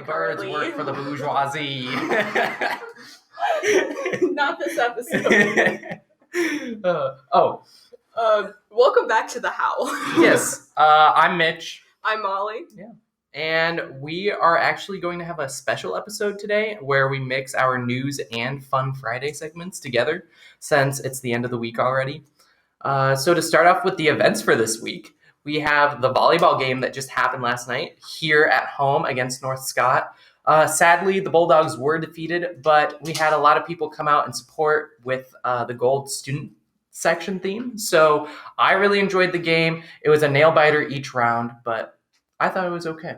Birds work for the bourgeoisie. Not this episode. Welcome back to the Howl. Yes, I'm Mitch. I'm Molly. Yeah. And we are actually going to have a special episode today where we mix our news and Fun Friday segments together since it's the end of the week already. So to start off with the events for this week, we have the volleyball game that just happened last night here at home against North Scott. Sadly, the Bulldogs were defeated, but we had a lot of people come out and support with the gold student section theme. So I really enjoyed the game. It was a nail-biter each round, but I thought it was okay.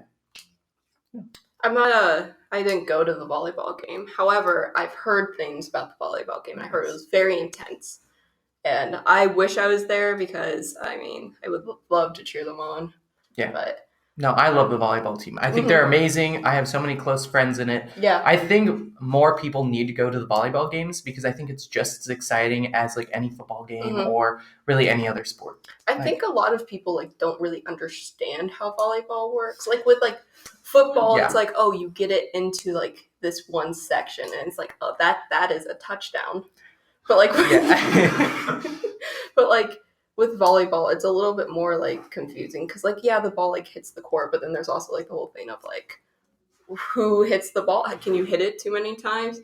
I didn't go to the volleyball game. However, I've heard things about the volleyball game. I heard it was very intense. And I wish I was there because, I would love to cheer them on. Yeah. But no, I love the volleyball team. I think they're amazing. I have so many close friends in it. Yeah. I think more people need to go to the volleyball games because I think it's just as exciting as like any football game or really any other sport. I think a lot of people don't really understand how volleyball works. Like with football, it's like, oh, you get it into this one section and it's like, oh, that is a touchdown. But with volleyball, it's a little bit more confusing because the ball hits the court, but then there's also the whole thing of who hits the ball? Can you hit it too many times?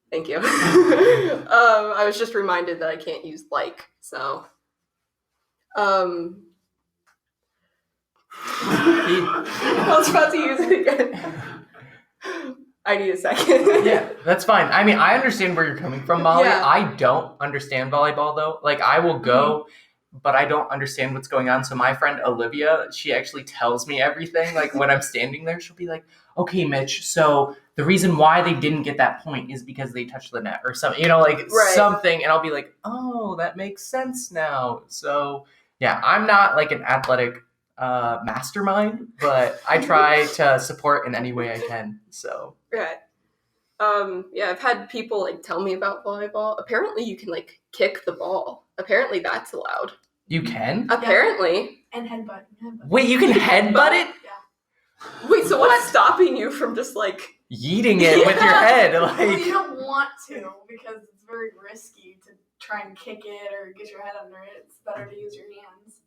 Thank you. I was just reminded that I can't use so. I was about to use it again. I need a second. Yeah, that's fine. I understand where you're coming from, Molly. Yeah. I don't understand volleyball, though. I will go, but I don't understand what's going on. So my friend Olivia, she actually tells me everything. When I'm standing there, she'll be like, okay, Mitch, so the reason why they didn't get that point is because they touched the net or something, something. And I'll be like, oh, that makes sense now. So, yeah, I'm not an athletic mastermind, but I try to support in any way I can. So right. I've had people tell me about volleyball. Apparently you can kick the ball. Apparently that's allowed. You can? Apparently. And headbutt. Wait, you can headbutt it? Yeah. Wait, so what's stopping you from just yeeting it with your head? Well, you don't want to because it's very risky to try and kick it or get your head under it. It's better to use your hands.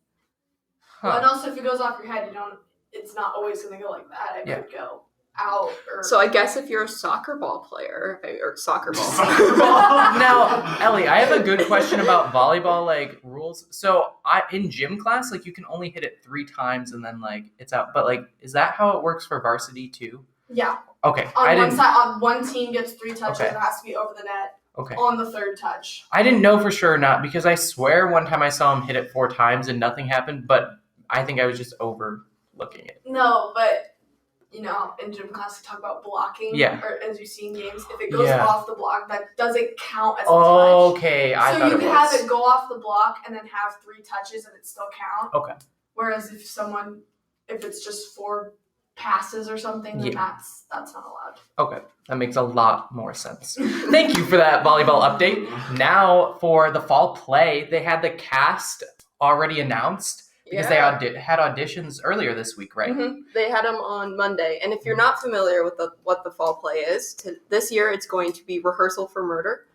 Huh. Well, and also, if it goes off your head, it's not always going to go like that. It could go out. So I guess if you're a soccer ball player, or soccer ball. Now, Ellie, I have a good question about volleyball, rules. So in gym class, you can only hit it 3 times and then, it's out. But, is that how it works for varsity, too? Yeah. Okay. On one team gets 3 touches, Okay. It has to be over the net. Okay. On the 3rd touch. I didn't know for sure or not because I swear one time I saw him hit it 4 times and nothing happened, but I think I was just overlooking it. No, but, in gym class, they talk about blocking. Yeah. Or as you see in games, if it goes off the block, that doesn't count as a touch. Okay, I thought it was. So you can have it go off the block and then have 3 touches and it still count. Okay. Whereas if it's just 4 passes or something, then that's not allowed. Okay, that makes a lot more sense. Thank you for that volleyball update. Now for the fall play, they had the cast already announced because they had auditions earlier this week, right? Mm-hmm. They had them on Monday. And if you're not familiar with what the fall play is, this year it's going to be Rehearsal for Murder,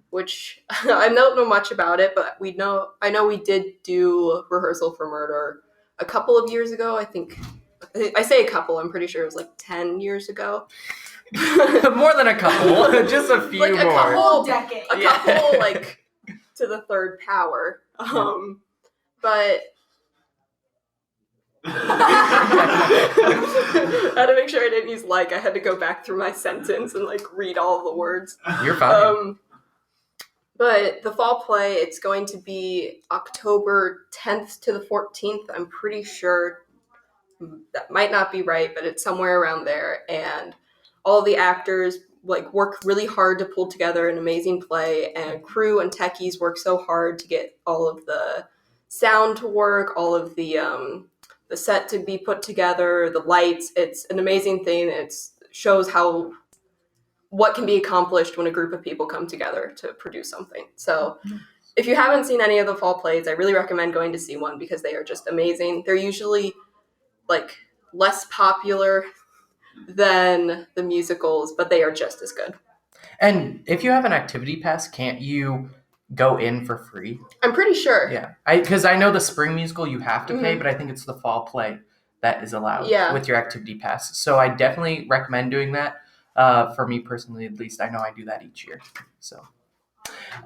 which I don't know much about it, but I know we did do Rehearsal for Murder a couple of years ago. I say a couple, I'm pretty sure it was 10 years ago. More than a couple, just a few more. A couple decades. A couple, to the 3rd power. But I had to make sure I didn't use I had to go back through my sentence and read all the words. You're fine. But the fall play, it's going to be October 10th to the 14th. I'm pretty sure that might not be right, but it's somewhere around there. And all the actors work really hard to pull together an amazing play, and crew and techies work so hard to get all of the sound to work, all of the set to be put together, the lights. It's an amazing thing. It shows what can be accomplished when a group of people come together to produce something. So if you haven't seen any of the fall plays, I really recommend going to see one because they are just amazing. They're usually less popular than the musicals, but they are just as good. And if you have an activity pass, can't you go in for free? I'm pretty sure. Yeah, because I know the spring musical you have to pay, Mhm. but I think it's the fall play that is allowed Yeah. with your activity pass. So I definitely recommend doing that. For me personally, at least, I know I do that each year. So,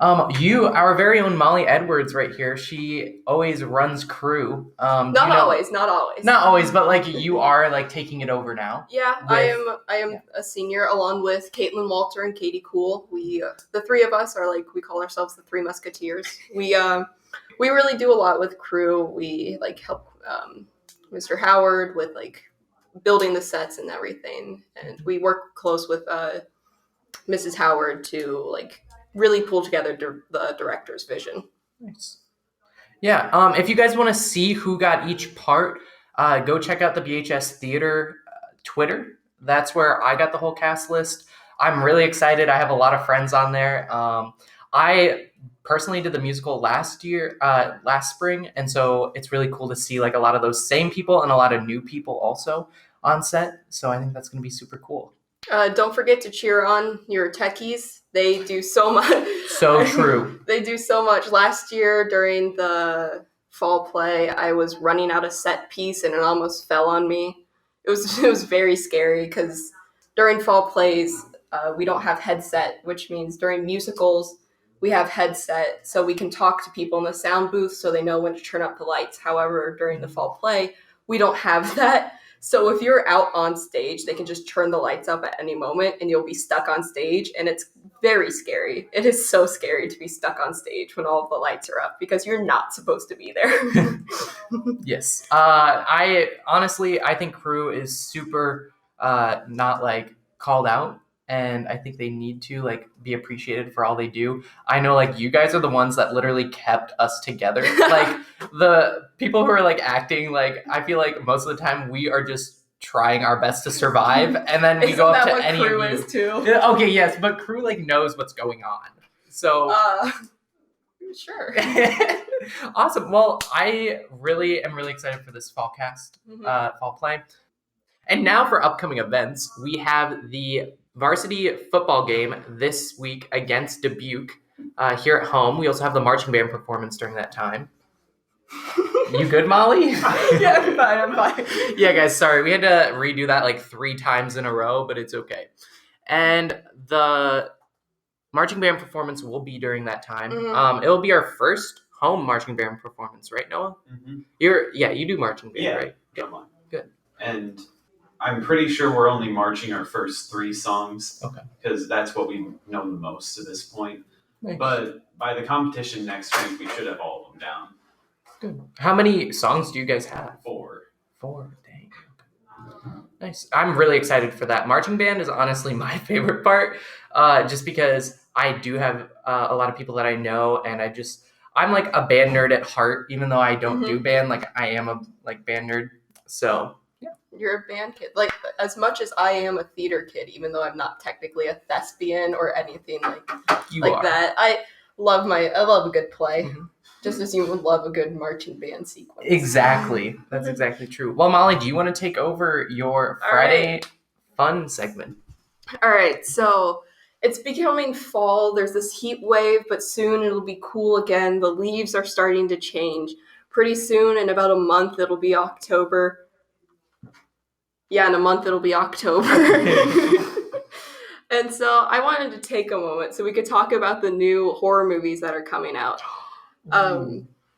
our very own Molly Edwards, right here. She always runs crew. Not always, not always, but like you are like taking it over now. Yeah, I am a senior along with Caitlin Walter and Katie Cool. We the three of us are we call ourselves the Three Musketeers. We really do a lot with crew. We help Mr. Howard with building the sets and everything, and we work close with Mrs. Howard to really pull together the director's vision. Nice. Yeah. If you guys want to see who got each part, go check out the BHS Theater Twitter. That's where I got the whole cast list. I'm really excited. I have a lot of friends on there. I personally did the musical last spring, and so it's really cool to see a lot of those same people and a lot of new people also on set. So I think that's going to be super cool. Don't forget to cheer on your techies. They do so much. So true. They do so much. Last year during the fall play, I was running out of set piece and it almost fell on me. It was very scary because during fall plays, we don't have headset, which means during musicals, we have headset so we can talk to people in the sound booth so they know when to turn up the lights. However, during the fall play, we don't have that. So if you're out on stage, they can just turn the lights up at any moment and you'll be stuck on stage, and it's very scary. It is so scary to be stuck on stage when all of the lights are up because you're not supposed to be there. Yes. I think crew is super not called out, and I think they need to be appreciated for all they do. I know you guys are the ones that literally kept us together. The people who are acting, I feel most of the time we are just trying our best to survive, and then we go up to any crew of you. is too? Okay, yes, but crew knows what's going on. So sure. Awesome. Well, I really am really excited for this fall cast, fall play. And now for upcoming events, we have the varsity football game this week against Dubuque here at home. We also have the marching band performance during that time. You good, Molly? Yeah, I'm fine. Yeah, guys, sorry. We had to redo that 3 times in a row, but it's okay. And the marching band performance will be during that time. It'll be our first home marching band performance, right, Noah? Mm-hmm. You do marching band, right? Good. And I'm pretty sure we're only marching our first 3 songs. Okay. Because that's what we've known the most to this point. Nice. But by the competition next week, we should have all of them down. Good. How many songs do you guys have? 4. 4. Dang. Okay. Nice. I'm really excited for that. Marching band is honestly my favorite part, just because I do have a lot of people that I know, and I'm a band nerd at heart, even though I don't do band. I am a band nerd. So yeah. You're a band kid. As much as I am a theater kid, even though I'm not technically a thespian or anything that. I love a good play. Just as you would love a good marching band sequence. Exactly. That's exactly true. Well, Molly, do you want to take over your Friday fun segment? All right. So it's becoming fall. There's this heat wave, but soon it'll be cool again. The leaves are starting to change. Pretty soon, in about a month, it'll be October. Yeah, in a month, it'll be October. And so I wanted to take a moment so we could talk about the new horror movies that are coming out.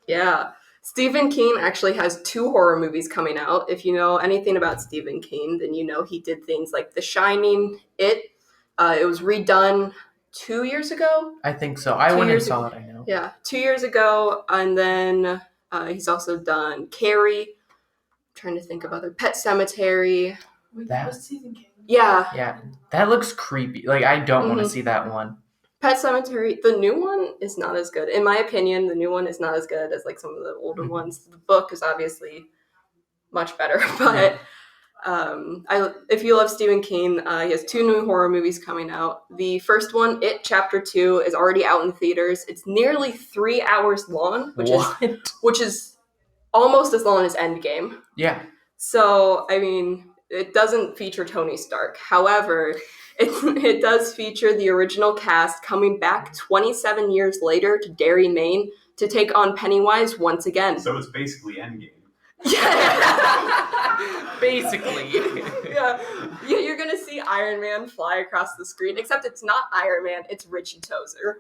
Yeah. Stephen King actually has 2 horror movies coming out. If you know anything about Stephen King, then you know he did things like The Shining, It. It was redone 2 years ago. I think so. I went and saw it, I know. Yeah, 2 years ago. And then he's also done Carrie. I'm trying to think of other. Pet Sematary. Wait, that was Stephen King. Yeah. Yeah, that looks creepy. I don't want to see that one. Pet Sematary, the new one is not as good. In my opinion, the new one is not as good as some of the older ones. The book is obviously much better, but if you love Stephen King, he has 2 new horror movies coming out. The first one, It Chapter 2, is already out in theaters. It's nearly 3 hours long, which is almost as long as Endgame. Yeah. So, I mean, it doesn't feature Tony Stark. However, it does feature the original cast coming back 27 years later to Derry, Maine, to take on Pennywise once again. So it's basically Endgame. Yeah. Basically. Yeah, you're gonna see Iron Man fly across the screen, except it's not Iron Man, it's Richie Tozier.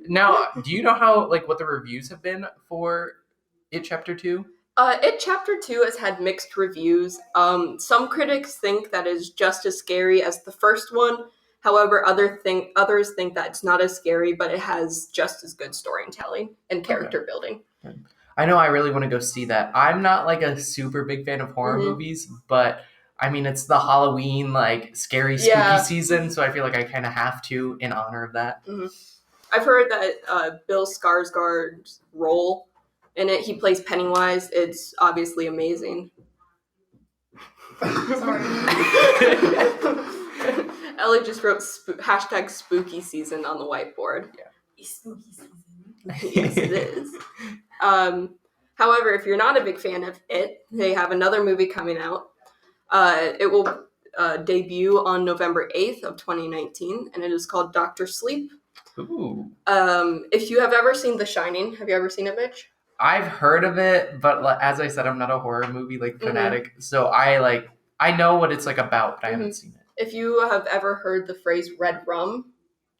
Now, do you know how what the reviews have been for It Chapter 2? It Chapter 2 has had mixed reviews. Some critics think that is just as scary as the first one. However, others think that it's not as scary, but it has just as good storytelling and character building. I know I really want to go see that. I'm not a super big fan of horror movies, but I mean, it's the Halloween, scary, spooky season, so I feel like I kind of have to in honor of that. Mm-hmm. I've heard that Bill Skarsgård's role in it, he plays Pennywise. It's obviously amazing. Sorry. Ellie just wrote hashtag spooky season on the whiteboard. Yeah. Spooky season. Yes, it is. However, if you're not a big fan of it, they have another movie coming out. It will debut on November 8th of 2019, and it is called Dr. Sleep. Ooh. If you have ever seen The Shining, have you ever seen it, Mitch? I've heard of it, but as I said, I'm not a horror movie fanatic, so I know what it's about, but I haven't seen it. If you have ever heard the phrase "red rum,"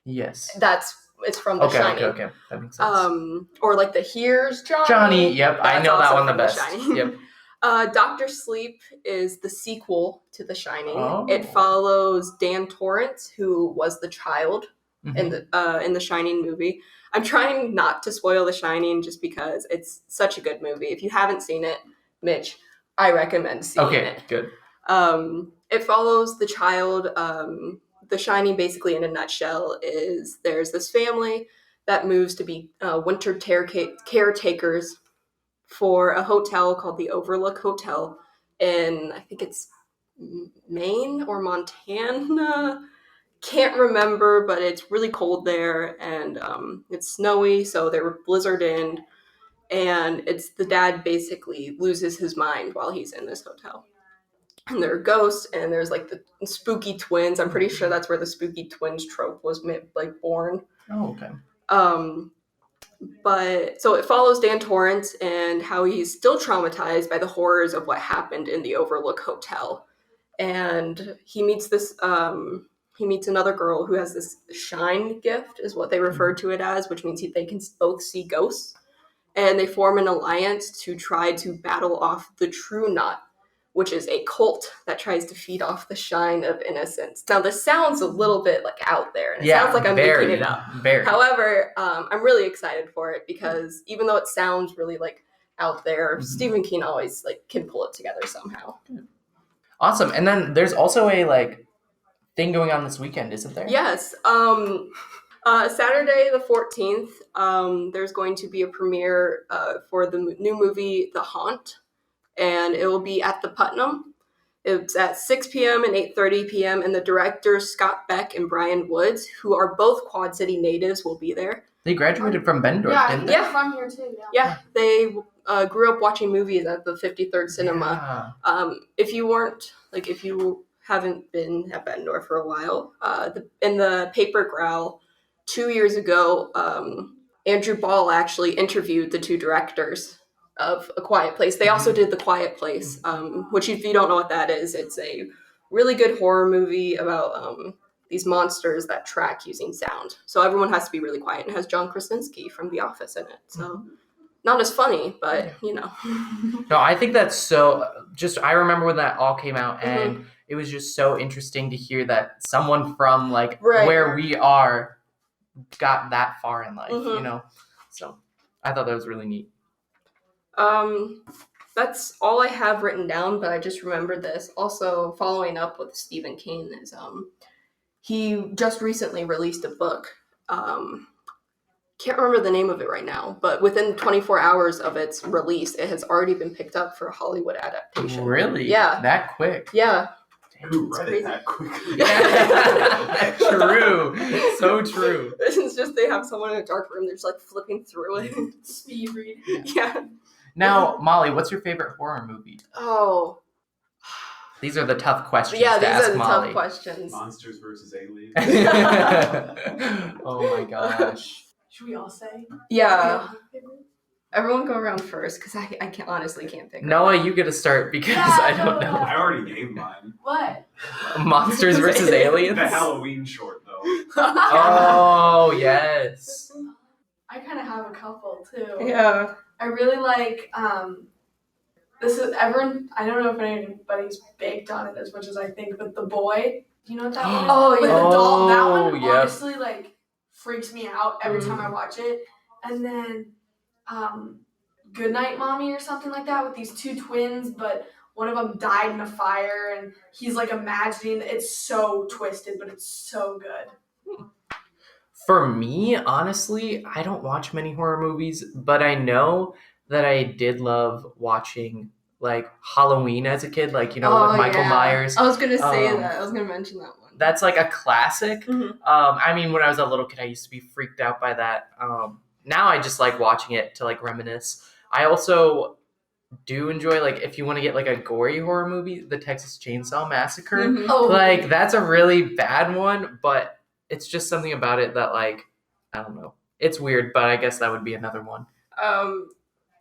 yes, it's from The Shining. Okay, that makes sense. Or the Here's Johnny. Johnny, yep, I know that one the best. Yep. Dr. Sleep is the sequel to The Shining. Oh. It follows Dan Torrance, who was the child in the Shining movie. I'm trying not to spoil The Shining just because it's such a good movie. If you haven't seen it, Mitch, I recommend seeing it. Okay, good. It follows the child. The Shining, basically in a nutshell, is there's this family that moves to be winter caretakers for a hotel called the Overlook Hotel in, I think it's Maine or Montana. Can't remember, but it's really cold there, and it's snowy, so they were blizzarded, and it's the dad basically loses his mind while he's in this hotel. And there are ghosts, and there's the spooky twins. I'm pretty sure that's where the spooky twins trope was born. Oh, okay. But so it follows Dan Torrance and how he's still traumatized by the horrors of what happened in the Overlook Hotel, and he meets another girl who has this shine gift, is what they refer to it as, which means they can both see ghosts, and they form an alliance to try to battle off the True Knot, which is a cult that tries to feed off the shine of innocence. Now, this sounds a little bit out there, and it sounds like I'm making it up. Very. However, I'm really excited for it because even though it sounds really out there, Stephen King always can pull it together somehow. Awesome. And then there's also a thing going on this weekend, isn't there? Yes. Saturday the 14th, there's going to be a premiere for the new movie The Haunt, and it will be at the Putnam. It's at 6 p.m. and 8:30 p.m., and the directors Scott Beck and Brian Woods, who are both Quad City natives, will be there. They graduated from Bendorf, didn't they? Yeah, from here too. Yeah, they grew up watching movies at the 53rd Cinema. Yeah. If you haven't been at Bendorf for a while, in the Paper Growl 2 years ago, Andrew Ball actually interviewed the two directors of A Quiet Place. They also did The Quiet Place, which, if you don't know what that is, it's a really good horror movie about these monsters that track using sound. So everyone has to be really quiet, and it has John Krasinski from The Office in it. So not as funny, but No, I think that's so. I remember when that all came out, and it was just so interesting to hear that someone from where we are got that far in life. So I thought that was really neat. That's all I have written down, but I just remembered this. Also, following up with Stephen King is he just recently released a book. Can't remember the name of it right now, but within 24 hours of its release, it has already been picked up for a Hollywood adaptation. Really? Yeah. That quick? Yeah. Who read it that quickly? True. So true. It's just they have someone in a dark room. They're just flipping through it. Speed read. Yeah. Now, Molly, what's your favorite horror movie? Oh, These are the tough questions Yeah, to these ask are the Molly. tough questions. Monsters versus aliens. Oh my gosh. Should we all say? Yeah. Everyone go around first because I honestly can't pick. Noah, you get to start because I don't know. I already gave mine. What? Monsters versus aliens? The Halloween short, though. Oh, yes. I kind of have a couple too. Yeah. I really like this is everyone. I don't know if anybody's baked on it as much as I think, but The Boy. Do you know what that one is? Oh, With yeah. the doll. That one yep. honestly like freaks me out every time I watch it. And then Goodnight Mommy or something like that with these two twins, but one of them died in a fire and he's like imagining it's so twisted, but it's so good. For me, honestly, I don't watch many horror movies, but I know that I did love watching like Halloween as a kid, like, with Michael Myers. I was gonna say that. I was gonna mention that one. That's like a classic. Mhm. I mean, when I was a little kid, I used to be freaked out by that. Now I just like watching it to like reminisce. I also do enjoy, like, if you want to get like a gory horror movie, the Texas Chainsaw Massacre. Mhm. Oh, Like, that's a really bad one, but it's just something about it that, like, I don't know. It's weird, but I guess that would be another one.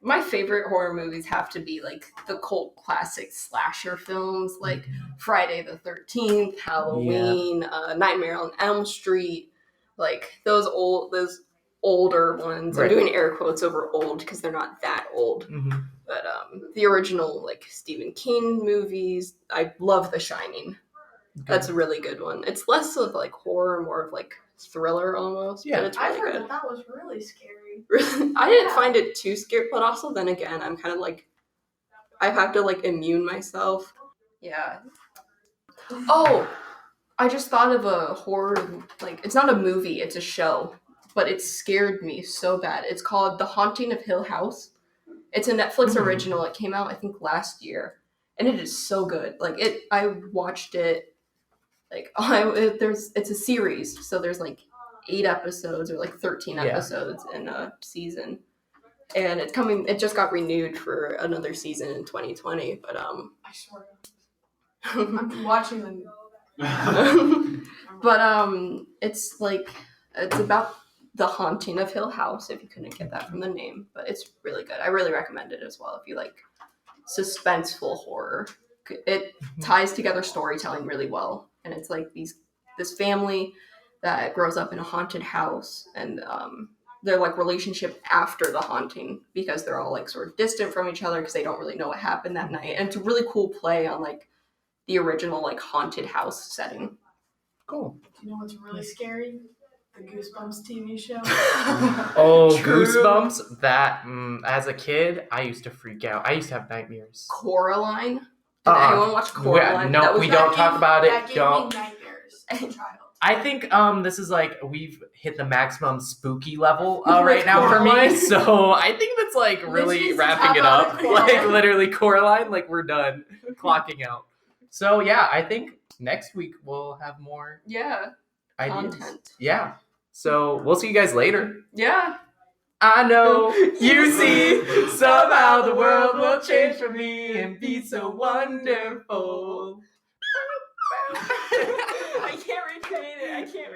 My favorite horror movies have to be like the cult classic slasher films, like Friday the 13th, Halloween, Nightmare on Elm Street, like those older ones. Right. I'm doing air quotes over old because they're not that old. Mm-hmm. But the original like Stephen King movies, I love The Shining. That's a really good one. It's less of like horror, more of like thriller almost. Yeah. But it's I've really heard good. that was really scary. I didn't find it too scary, but also then again, I'm kind of like, I have to like immune myself. Yeah. Oh, I just thought of a horror, like, it's not a movie, it's a show, but it scared me so bad. It's called The Haunting of Hill House. It's a Netflix original. It came out, I think, last year, and it is so good. Like, I watched it, like, it's a series, so there's like 8 episodes or like 13 episodes in a season, and it just got renewed for another season in 2020, but I swear. I'm watching them. but it's about the haunting of Hill House, if you couldn't get that from the name, but it's really good. I really recommend it as well if you like suspenseful horror. It ties together storytelling really well, and it's like this family that grows up in a haunted house, and their like relationship after the haunting, because they're all like sort of distant from each other because they don't really know what happened that night, and it's a really cool play on like the original like haunted house setting. Cool. Do you know what's really scary? The Goosebumps TV show. Oh, True. Goosebumps. That, as a kid, I used to freak out. I used to have nightmares. Coraline. Did anyone watch Coraline? No, we don't talk about it. That gave Don't. me nightmares as a child. I think this is like we've hit the maximum spooky level right now for me. Coraline. So I think that's like really needs to wrapping tap it out up. of Coraline. Like literally Coraline, like we're done clocking out. So yeah, I think next week we'll have more Yeah. ideas. Content. Yeah. So we'll see you guys later. Yeah. I know you see somehow the world will change for me and be so wonderful. I can't recreate it. I can't.